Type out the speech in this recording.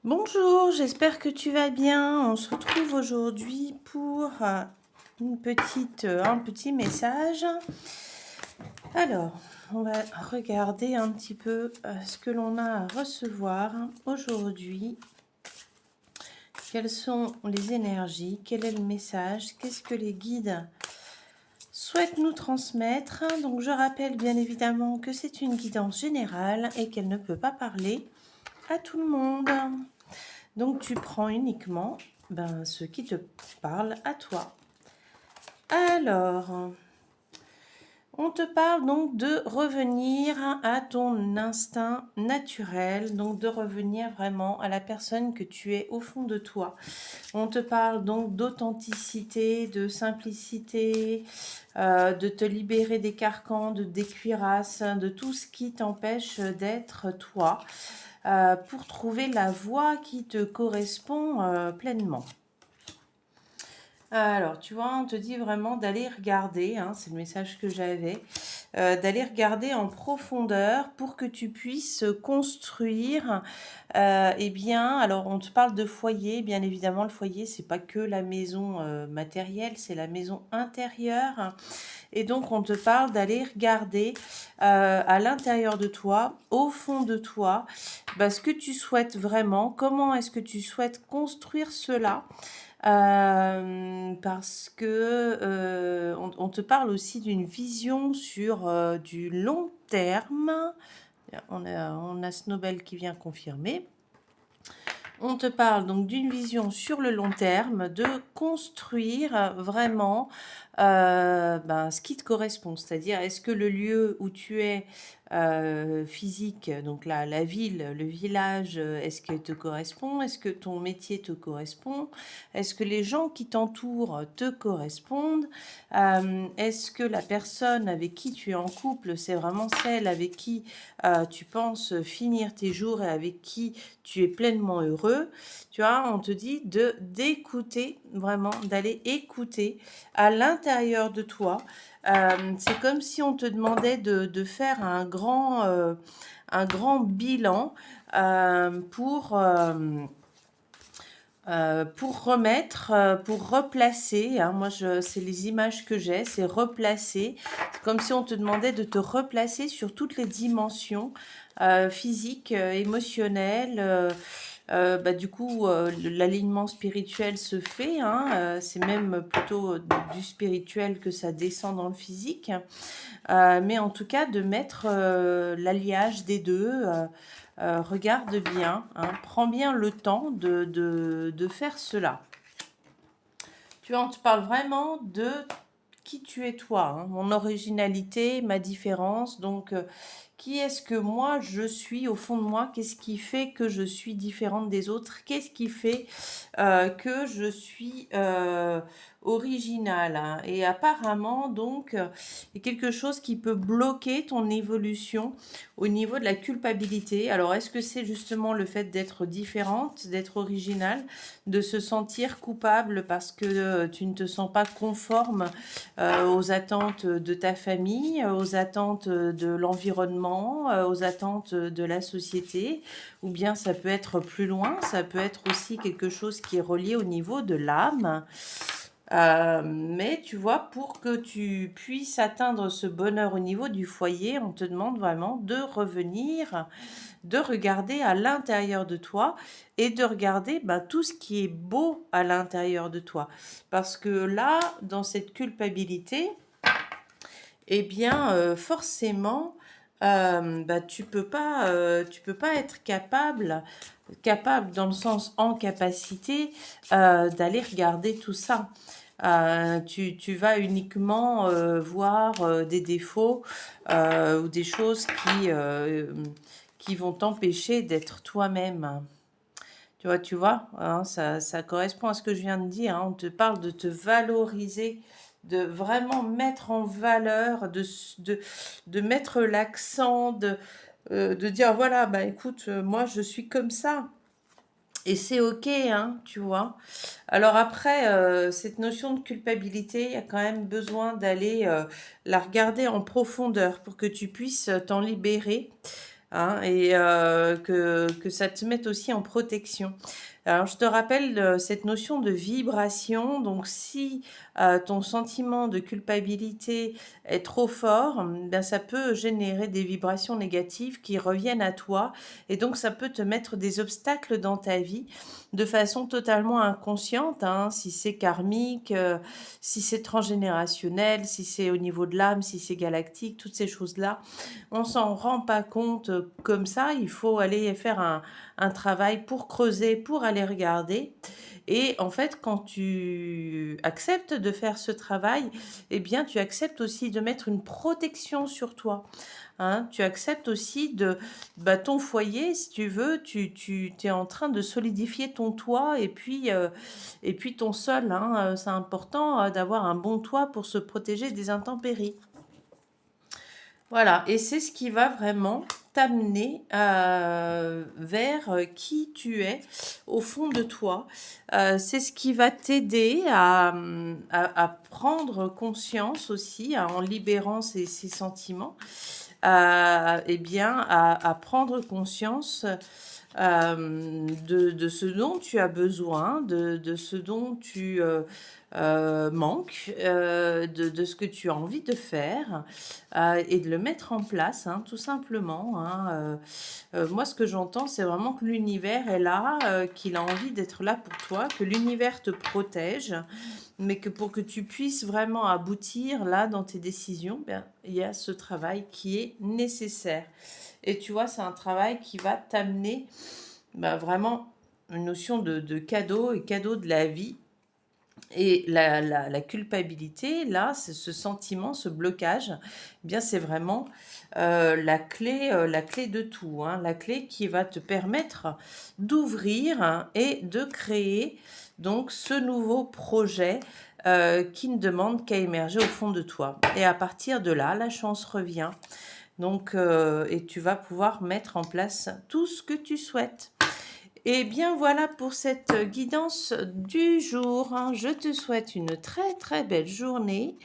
Bonjour, j'espère que tu vas bien. On se retrouve aujourd'hui pour un petit message. Alors, on va regarder un petit peu ce que l'on a à recevoir aujourd'hui. Quelles sont les énergies? Quel est le message? Qu'est-ce que les guides souhaitent nous transmettre? Donc, je rappelle bien évidemment que c'est une guidance générale et qu'elle ne peut pas parler à tout le monde. Donc tu prends uniquement ce qui te parle à toi. Alors, on te parle donc de revenir à ton instinct naturel, donc de revenir vraiment à la personne que tu es au fond de toi. On te parle donc d'authenticité, de simplicité, de te libérer des carcans, des cuirasses, de tout ce qui t'empêche d'être toi. Pour trouver la voie qui te correspond pleinement. Alors, tu vois, on te dit vraiment d'aller regarder, hein, c'est le message que j'avais, d'aller regarder en profondeur pour que tu puisses construire. Eh bien, alors on te parle de foyer, bien évidemment, le foyer, c'est pas que la maison matérielle, c'est la maison intérieure. Et donc, on te parle d'aller regarder à l'intérieur de toi, au fond de toi, ce que tu souhaites vraiment, comment est-ce que tu souhaites construire cela. Parce que on te parle aussi d'une vision sur du long terme. On a Snowbell qui vient confirmer. On te parle donc d'une vision sur le long terme, de construire vraiment ce qui te correspond. C'est-à-dire, est-ce que le lieu où tu es physique, donc la ville, le village, est-ce qu'il te correspond? Est-ce que ton métier te correspond? Est-ce que les gens qui t'entourent te correspondent? Est-ce que la personne avec qui tu es en couple, c'est vraiment celle avec qui tu penses finir tes jours et avec qui tu es pleinement heureux? Tu vois, on te dit d'écouter, vraiment, d'aller écouter à l'intérieur de toi. C'est comme si on te demandait de faire un grand bilan pour remettre, pour replacer, hein. Moi, c'est les images que j'ai, c'est replacer. C'est comme si on te demandait de te replacer sur toutes les dimensions physiques, émotionnelles. Du coup, l'alignement spirituel se fait, hein, c'est même plutôt du spirituel que ça descend dans le physique. Mais en tout cas, de mettre l'alliage des deux. Regarde bien, hein, prends bien le temps de faire cela. Tu vois, on te parle vraiment de qui tu es toi, hein, mon originalité, ma différence. Donc, qui est-ce que moi je suis au fond de moi? Qu'est-ce qui fait que je suis différente des autres? Qu'est-ce qui fait que je suis originale, hein? Et apparemment, donc, il y a quelque chose qui peut bloquer ton évolution au niveau de la culpabilité. Alors, est-ce que c'est justement le fait d'être différente, d'être originale, de se sentir coupable parce que tu ne te sens pas conforme aux attentes de ta famille, aux attentes de l'environnement, aux attentes de la société, ou bien ça peut être plus loin, ça peut être aussi quelque chose qui est relié au niveau de l'âme. Mais tu vois, pour que tu puisses atteindre ce bonheur au niveau du foyer, on te demande vraiment de revenir, de regarder à l'intérieur de toi et de regarder tout ce qui est beau à l'intérieur de toi. Parce que là, dans cette culpabilité, eh bien, forcément, tu peux pas être capable dans le sens en capacité d'aller regarder tout ça. Tu vas uniquement voir des défauts ou des choses qui vont t'empêcher d'être toi-même. Tu vois, hein, ça correspond à ce que je viens de dire, hein. On te parle de te valoriser, de vraiment mettre en valeur, de mettre l'accent, de dire voilà, écoute, moi je suis comme ça. Et c'est ok, hein, tu vois. Alors après, cette notion de culpabilité, il y a quand même besoin d'aller la regarder en profondeur pour que tu puisses t'en libérer. hein, et que ça te mette aussi en protection. Alors je te rappelle, cette notion de vibration, donc si, ton sentiment de culpabilité est trop fort, ben ça peut générer des vibrations négatives qui reviennent à toi et donc ça peut te mettre des obstacles dans ta vie de façon totalement inconsciente, hein. Si c'est karmique, si c'est transgénérationnel, si c'est au niveau de l'âme, si c'est galactique, toutes ces choses-là, on s'en rend pas compte, comme ça. Il faut aller faire un travail pour creuser, pour aller regarder et en fait, quand tu acceptes de faire ce travail, eh bien, tu acceptes aussi de mettre une protection sur toi, hein. Tu acceptes aussi de bah, ton foyer, si tu veux, tu es en train de solidifier ton toit et puis ton sol, hein, c'est important, d'avoir un bon toit pour se protéger des intempéries. Voilà, et c'est ce qui va vraiment t'amener vers qui tu es au fond de toi. C'est ce qui va t'aider à prendre conscience aussi, en libérant ces sentiments, eh bien, à prendre conscience de ce dont tu as besoin, de ce dont tu manques, de ce que tu as envie de faire et de le mettre en place, hein, tout simplement, hein. Moi, ce que j'entends, c'est vraiment que l'univers est là, qu'il a envie d'être là pour toi, que l'univers te protège, mais que pour que tu puisses vraiment aboutir là dans tes décisions, ben, il y a ce travail qui est nécessaire. Et tu vois, c'est un travail qui va t'amener bah, vraiment une notion de cadeau et cadeau de la vie. Et la culpabilité, là, c'est ce sentiment, ce blocage, eh bien, c'est vraiment la clé de tout, hein, la clé qui va te permettre d'ouvrir hein, et de créer donc ce nouveau projet qui ne demande qu'à émerger au fond de toi. Et à partir de là, la chance revient. Donc, et tu vas pouvoir mettre en place tout ce que tu souhaites. Et bien voilà pour cette guidance du jour, hein. Je te souhaite une très très belle journée